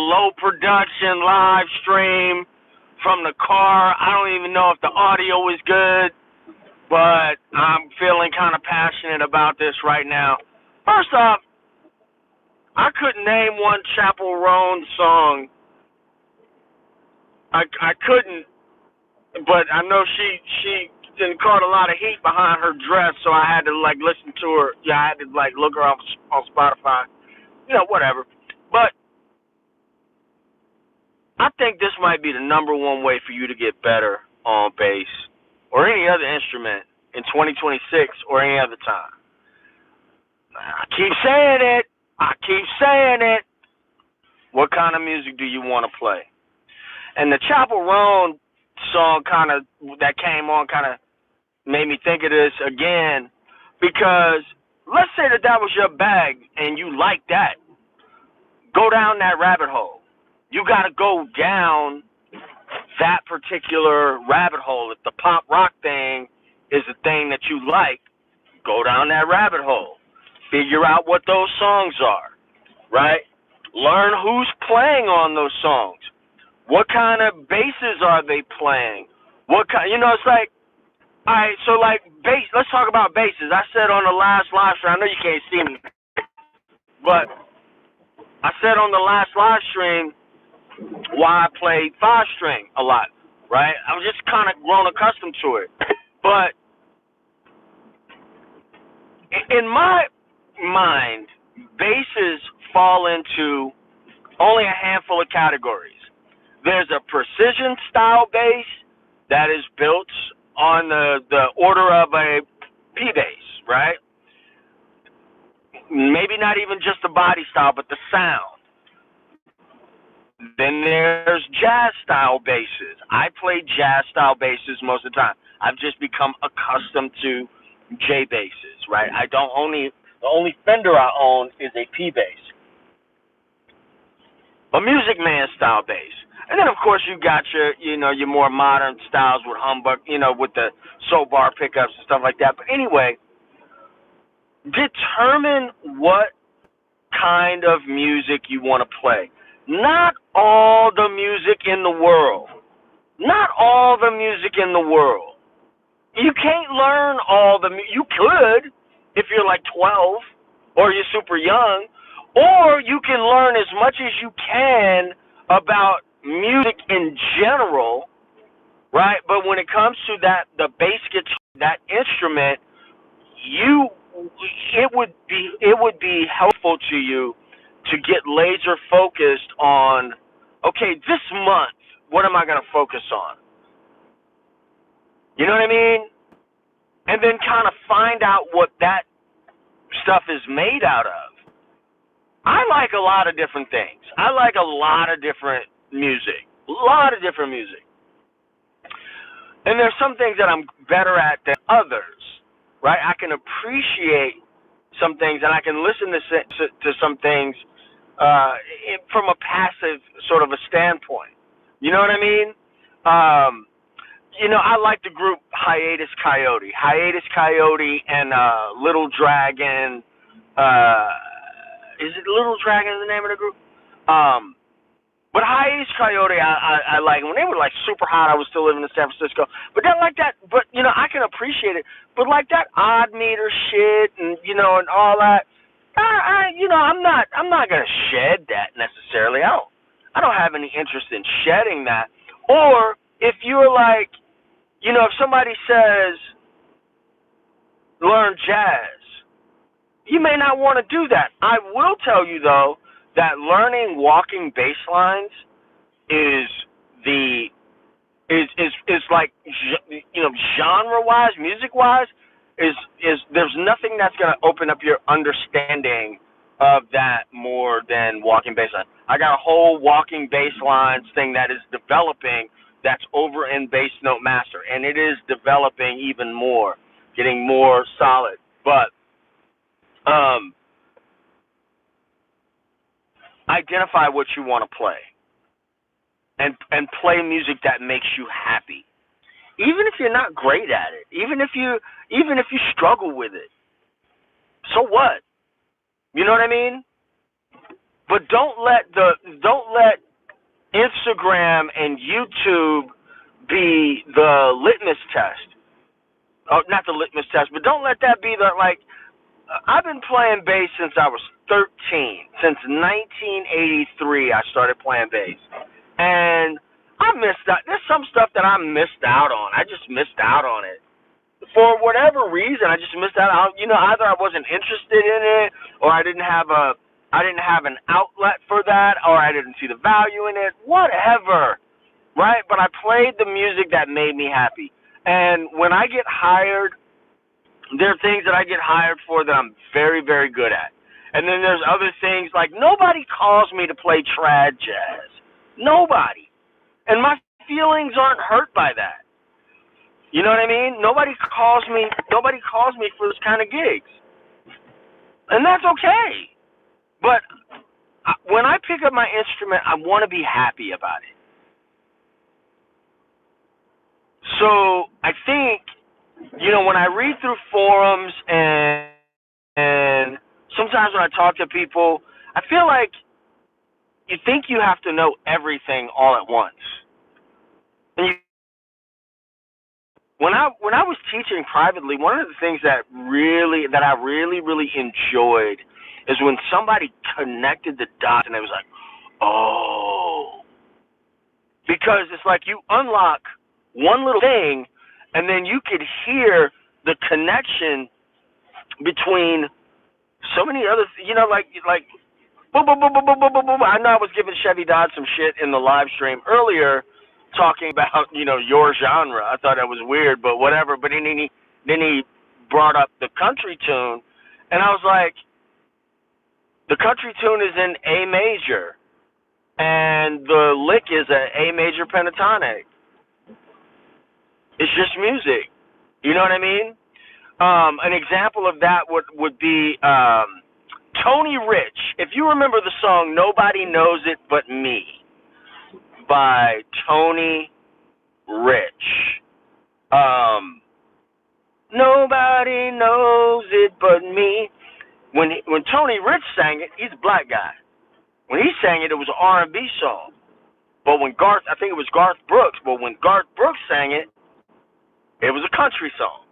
low production live stream from the car. I don't even know if the audio is good, but I'm feeling kind of passionate about this right now. First off, I couldn't name one Chapel Roan song. I couldn't, but I know she didn't caught a lot of heat behind her dress, so I had to listen to her. Yeah, I had to look her up on Spotify. Whatever. But I think this might be the number one way for you to get better on bass or any other instrument in 2026 or any other time. I keep saying it. What kind of music do you want to play? And the Chapel Roan song that came on made me think of this again, because let's say that was your bag and you like that. Go down that rabbit hole. You got to go down that particular rabbit hole. If the pop rock thing is the thing that you like, go down that rabbit hole. Figure out what those songs are, right? Learn who's playing on those songs. What kind of basses are they playing? It's like, all right, so bass, let's talk about basses. I said on the last live stream, I know you can't see me, but I said on the last live stream why I played 5-string a lot, right? I was just kind of grown accustomed to it. But in my mind, basses fall into only a handful of categories. There's a precision style bass that is built on the order of a P bass, right? Maybe not even just the body style, but the sound. Then there's jazz style basses. I play jazz style basses most of the time. I've just become accustomed to J basses, right? The only Fender I own is a P bass. A Music Man style bass. And then of course you got your more modern styles with humbug, with the soul bar pickups and stuff like that. But anyway, determine what kind of music you want to play. Not all the music in the world. Not all the music in the world. You can't learn all the music. You could if you're 12 or you're super young, or you can learn as much as you can about music in general, right? But when it comes to the bass guitar, that instrument, it would be helpful to you to get laser focused on, okay, this month, what am I going to focus on? You know what I mean? And then kind of find out what that stuff is made out of. I like a lot of different things. I like a lot of different music. And there's some things that I'm better at than others, right? I can appreciate some things, and I can listen to some things from a passive sort of a standpoint. You know what I mean? I like the group Hiatus Coyote. Hiatus Coyote and Little Dragon. Is it Little Dragon the name of the group? But Hiatus Coyote, I like. When they were super hot, I was still living in San Francisco. But I can appreciate it. But that odd meter shit and and all that, I'm not gonna shed that necessarily. I don't have any interest in shedding that. Or if you're if somebody says learn jazz, you may not want to do that. I will tell you though that learning walking bass lines is genre wise, music wise, is there's nothing that's gonna open up your understanding of that more than walking bass line. I got a whole walking bass lines thing that is developing that's over in Bass Note Master, and it is developing even more, getting more solid. But identify what you want to play, and play music that makes you happy, even if you're not great at it, even if you struggle with it. So what? You know what I mean? But don't let Instagram and YouTube be the litmus test. Oh, not the litmus test, but don't let that be the, like, I've been playing bass since I was 13. Since 1983, I started playing bass. And I missed out. There's some stuff that I missed out on. I just missed out on it. For whatever reason, I just missed out on, either I wasn't interested in it, or I didn't have an outlet for that, or I didn't see the value in it, whatever, right? But I played the music that made me happy. And when I get hired, there are things that I get hired for that I'm very, very good at. And then there's other things, like nobody calls me to play trad jazz. Nobody. And my feelings aren't hurt by that. You know what I mean? Nobody calls me for this kind of gigs. And that's okay. But when I pick up my instrument, I want to be happy about it. So I think, when I read through forums and sometimes when I talk to people, I feel like you think you have to know everything all at once. And when I was teaching privately, one of the things that I really enjoyed is when somebody connected the dots and it was like, oh, because it's like you unlock one little thing and then you could hear the connection between so many other, like boom, boom, boom, boom, boom, boom, boom, boom. I know I was giving Chevy Dodd some shit in the live stream earlier, talking about your genre. I thought that was weird, but whatever. But then he brought up the country tune, and I was like, the country tune is in A major, and the lick is an A major pentatonic. It's just music. You know what I mean? An example of that would be Tony Rich. If you remember the song "Nobody Knows It But Me" by Tony Rich. Nobody knows it but me. When Tony Rich sang it, he's a black guy. When he sang it, it was an R&B song. But I think it was Garth Brooks. But when Garth Brooks sang it, it was a country song.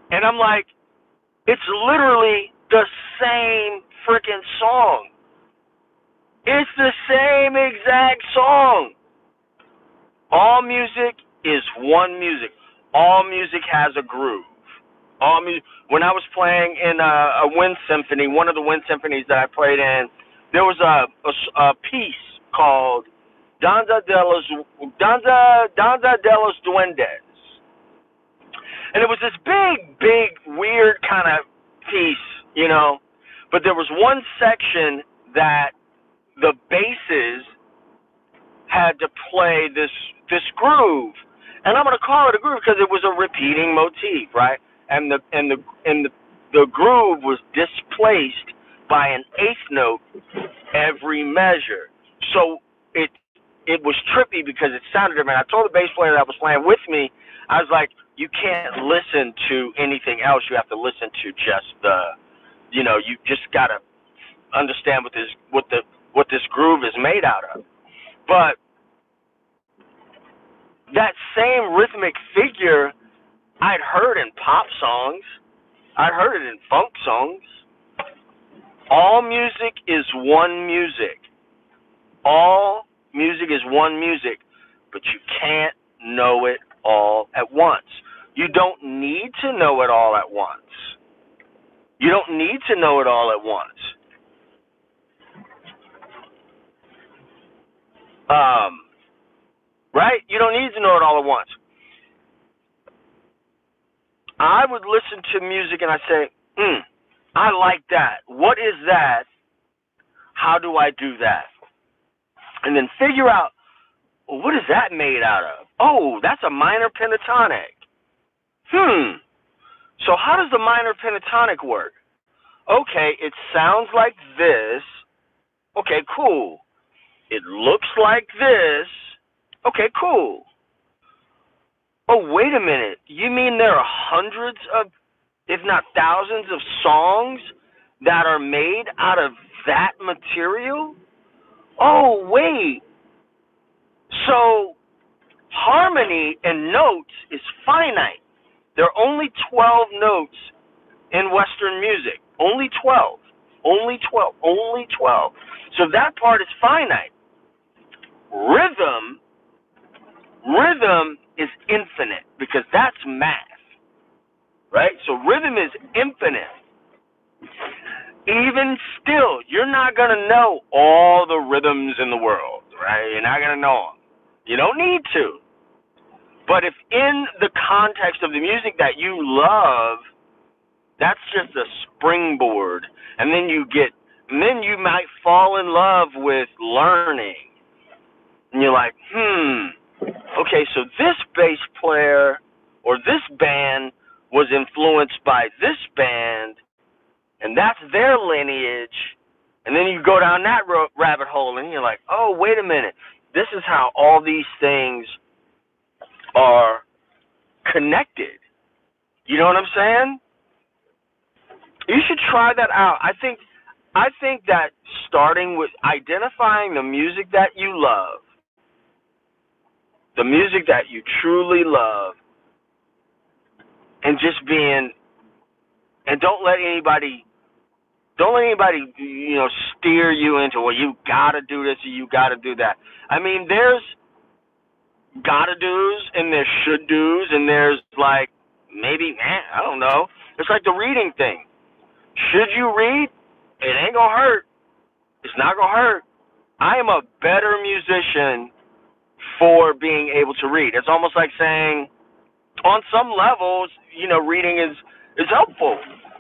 And I'm like, it's literally the same freaking song. It's the same exact song. All music is one music. All music has a groove. When I was playing in a wind symphony, one of the wind symphonies that I played in, there was a piece called Danza de los Duendes. And it was this big, weird kind of piece, But there was one section that the basses had to play this groove, and I'm going to call it a groove because it was a repeating motif, right? And the groove was displaced by an eighth note every measure. So it was trippy because it sounded different. I told the bass player that was playing with me, I was like, you can't listen to anything else. You have to listen to just you just gotta understand what this groove is made out of. But that same rhythmic figure I'd heard in pop songs. I'd heard it in funk songs. All music is one music. All music is one music, but you can't know it all at once. You don't need to know it all at once. You don't need to know it all at once. Right? You don't need to know it all at once. I would listen to music and I say, I like that. What is that? How do I do that? And then figure out, well, what is that made out of? Oh, that's a minor pentatonic. So how does the minor pentatonic work? Okay, it sounds like this. Okay, cool. It looks like this. Okay, cool. Oh, wait a minute. You mean there are hundreds of, if not thousands of songs that are made out of that material? Oh, wait. So harmony and notes is finite. There are only 12 notes in Western music. Only 12. Only 12. Only 12. So that part is finite. Rhythm is infinite because that's math. Right? So rhythm is infinite. Even still, you're not going to know all the rhythms in the world, right? You're not going to know them. You don't need to. But if in the context of the music that you love, that's just a springboard. And then you might fall in love with learning. And you're like, okay, so this bass player or this band was influenced by this band, and that's their lineage. And then you go down that rabbit hole, and you're like, oh, wait a minute. This is how all these things are connected. You know what I'm saying? You should try that out. I think that starting with identifying the music that you love, the music that you truly love, and just being, and don't let anybody steer you into, well, you gotta do this or you gotta do that. I mean, there's gotta do's and there's should do's and there's like maybe, I don't know. It's like the reading thing. Should you read? It ain't gonna hurt. It's not gonna hurt. I am a better musician for being able to read. It's almost like saying, on some levels, reading is helpful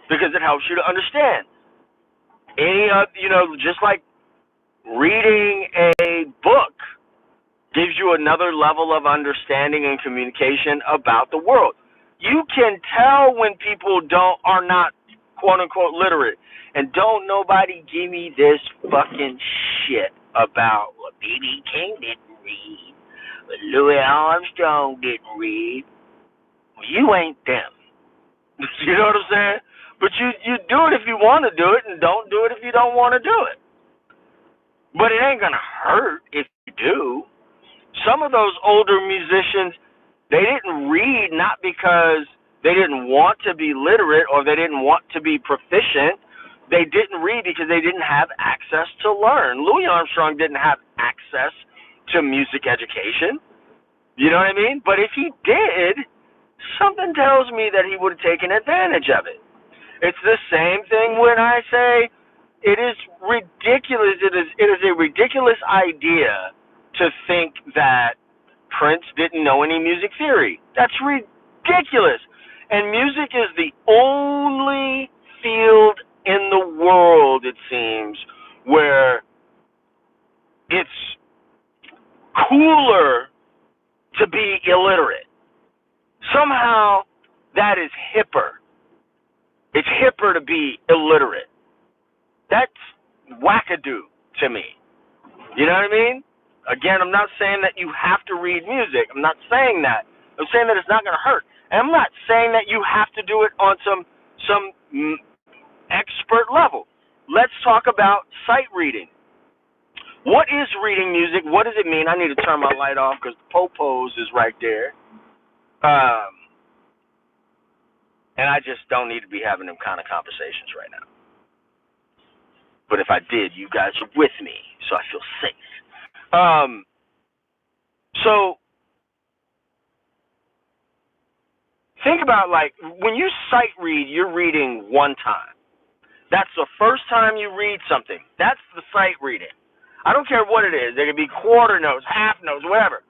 because it helps you to understand. Just like reading a book gives you another level of understanding and communication about the world. You can tell when people are not quote unquote literate. And don't nobody give me this fucking shit about what B.B. King didn't read, what Louis Armstrong didn't read. Well, you ain't them. You know what I'm saying? But you do it if you want to do it, and don't do it if you don't want to do it. But it ain't gonna hurt if you do. Some of those older musicians, they didn't read not because they didn't want to be literate or they didn't want to be proficient. They didn't read because they didn't have access to learn. Louis Armstrong didn't have access to music education. You know what I mean? But if he did, something tells me that he would have taken advantage of it. It's the same thing when I say it is ridiculous. It is a ridiculous idea to think that Prince didn't know any music theory. That's ridiculous. And music is the only field in the world, it seems, where it's cooler to be illiterate. Somehow that is hipper. It's hipper to be illiterate. That's wackadoo to me. You know what I mean? Again, I'm not saying that you have to read music. I'm not saying that. I'm saying that it's not going to hurt. And I'm not saying that you have to do it on some expert level. Let's talk about sight reading. What is reading music? What does it mean? I need to turn my light off because the popos is right there. And I just don't need to be having them kind of conversations right now. But if I did, you guys are with me, so I feel safe. So think about, like, when you sight read, you're reading one time. That's the first time you read something. That's the sight reading. I don't care what it is. There could be quarter notes, half notes, whatever.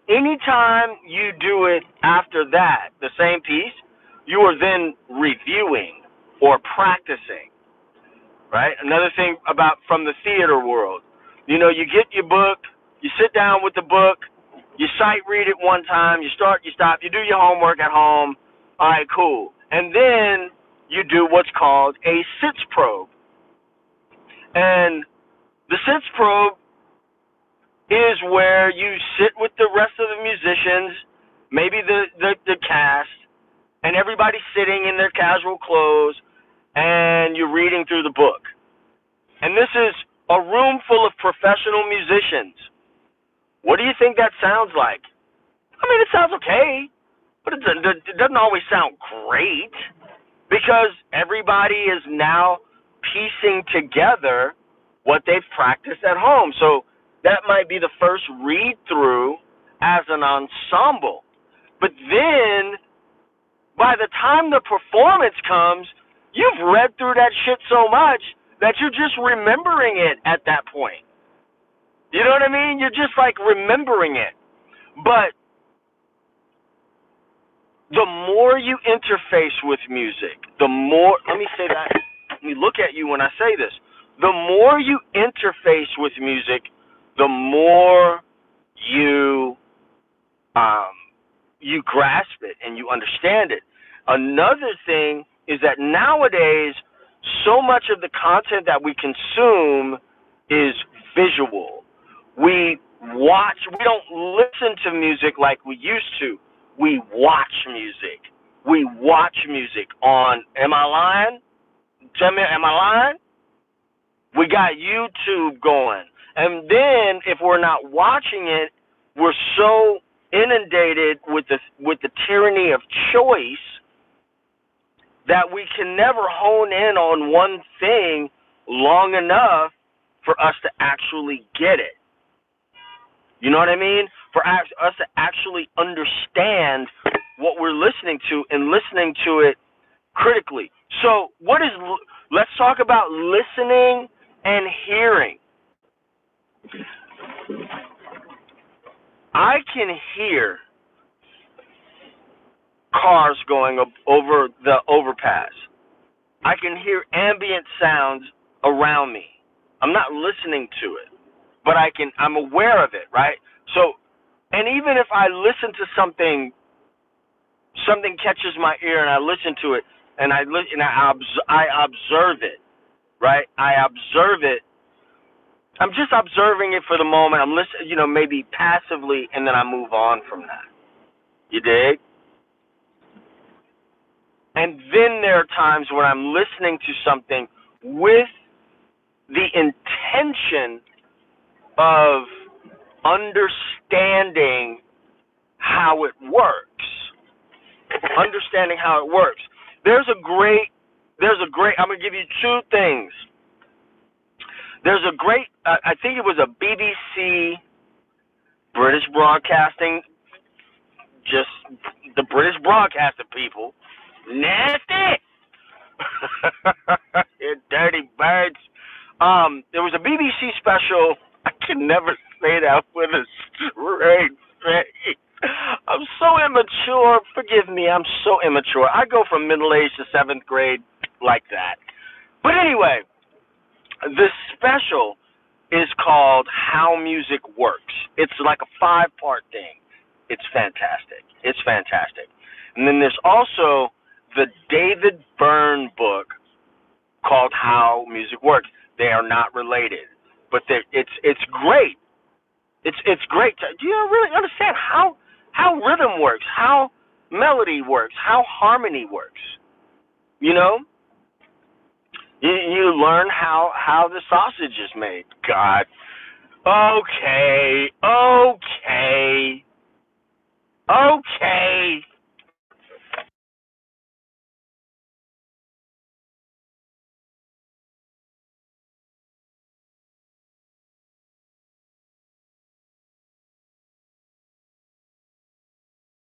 Anytime you do it after that, the same piece, you are then reviewing or practicing, right? Another thing about from the theater world, you get your book, you sit down with the book, you sight read it one time, you start, you stop, you do your homework at home, all right, cool. And then you do what's called a sits probe. And the sits probe is where you sit with the rest of the musicians, maybe the cast, and everybody's sitting in their casual clothes, and you're reading through the book. And this is a room full of professional musicians What do you think that sounds like? I mean, it sounds okay, but it doesn't always sound great because everybody is now piecing together what they've practiced at home. So that might be the first read through as an ensemble. But then by the time the performance comes, you've read through that shit so much that you're just remembering it at that point. You know what I mean? You're just like remembering it. But the more you interface with music, the more, let me say that, let me look at you when I say this. The more you interface with music, the more you you grasp it and you understand it. Another thing is that nowadays, so much of the content that we consume is visual. We watch, we don't listen to music like we used to. We watch music. We watch music on, am I lying? Tell me, am I lying? We got YouTube going. And then if we're not watching it, we're so inundated with the tyranny of choice that we can never hone in on one thing long enough for us to actually get it. You know what I mean? For us to actually understand what we're listening to and listening to it critically. So let's talk about listening and hearing. I can hear cars going over the overpass. I can hear ambient sounds around me. I'm not listening to it, but I'm aware of it, right? So, and even if I listen to something catches my ear and I listen to it and I observe it, right? I observe it. I'm just observing it for the moment. I'm listening, maybe passively, and then I move on from that. You dig? And then there are times when I'm listening to something with the intention of understanding how it works. Understanding how it works. There's a great, I'm going to give you two things. There's a great, I think it was a BBC, British Broadcasting, just the British Broadcasting people. Nasty! You dirty birds. There was a BBC special. I can never say that with a straight face. I'm so immature. Forgive me, I'm so immature. I go from middle age to 7th grade like that. But anyway, the special is called How Music Works. It's like a 5-part thing. It's fantastic. It's fantastic. And then there's also the David Byrne book called How Music Works. They are not related, but it's great. It's great. Do you really understand how rhythm works, how melody works, how harmony works? You know, you learn how the sausage is made. God, okay.